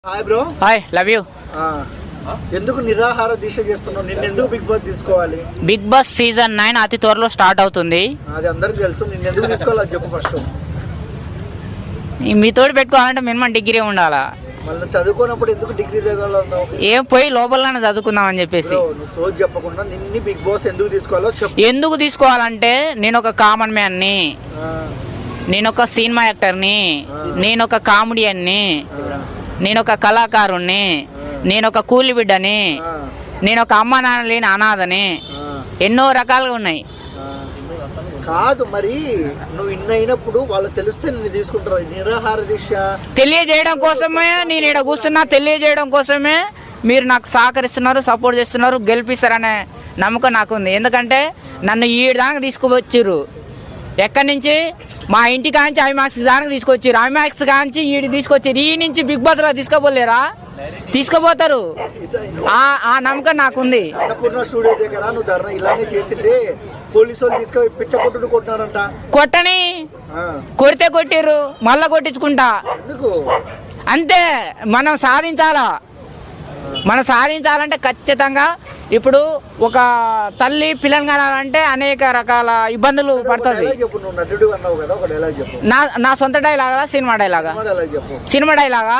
Hi bro. Hi, love you. ఎందుకు నిరాహార దీక్ష చేస్తున్నావు? నిన్న ఎందుకు బిగ్ బాస్ తీసుకోవాలి? బిగ్ బాస్ సీజన్ 9 అతి త్వరలో స్టార్ట్ అవుతుంది. అది అందరికి తెలుసు. నిన్న ఎందుకు తీసుకోవాలి అది చెప్పు ఫస్ట్. మీతోటి పెట్టుకోవాలంటే మినిమం డిగ్రీ ఉండాలా. మళ్ళీ చదువుకున్నప్పుడు ఎందుకు డిగ్రీ చదవాలన్నావు? ఏం పోయి లోపలనే చదువుకుందామని చెప్పేసి. నువ్వు సోజ్ చెప్పకుండా నిన్ని బిగ్ బాస్ ఎందుకు తీసుకోవాలో చెప్పు. ఎందుకు తీసుకోవాలంటే నేను ఒక కామన్ మ్యాన్ని, నేను ఒక సినిమా యాక్టర్ని, నేను ఒక కామెడియన్ని, నేను ఒక కళాకారుణ్ణి, నేను ఒక కూలి బిడ్డని, నేను ఒక అమ్మ నాన్న లేని అనాథని, ఎన్నో రకాలుగా ఉన్నాయి. కాదు మరి నువ్వు ఇన్ని అయినప్పుడు వాళ్ళు తెలిస్తే నిన్ను తీసుకుంటారు. నిరాహార దీక్ష తెలియజేయడం కోసమే నేను ఇక్కడ కూర్చున్నా. తెలియజేయడం కోసమే మీరు నాకు సహకరిస్తున్నారు, సపోర్ట్ చేస్తున్నారు, గెలిపిస్తారనే నమ్మకం నాకు ఉంది. ఎందుకంటే నన్ను ఈ దానికి తీసుకువచ్చారు. ఎక్కడి నుంచి? మా ఇంటి కాంచి ఐమాక్స్ దానికి తీసుకొచ్చారు. ఐమాక్స్ కాంచి ఈడి తీసుకొచ్చారు. ఈ నుంచి బిగ్ బాస్లో తీసుకుపోలేరా? తీసుకుపోతారు. ఆ నమ్మకం నాకుంది. అన్నపూర్ణ స్టూడియో దగ్గర నువ్వు ధర్నా ఇలానే చేసిండే పోలీసు వాళ్ళు తీసుకొని పిచ్చ కొట్టుడు కొట్టినారంట. కొట్టని కొడితే కొట్టిర్రు, మళ్ళా కొట్టించుకుంటా. ఎందుకు? అంతే. మనం సాధించాలా. మనం సాధించాలంటే ఖచ్చితంగా ఇప్పుడు ఒక తల్లి పిల్లలు కనాలంటే అనేక రకాల ఇబ్బందులు పడుతుంది. చెప్పు. నువ్వు నటుడు అన్నావు కదా, ఒక డైలాగ్ చెప్పు. నా సొంత డైలాగా, సినిమా డైలాగా? డైలాగ్ చెప్పు. సినిమా డైలాగా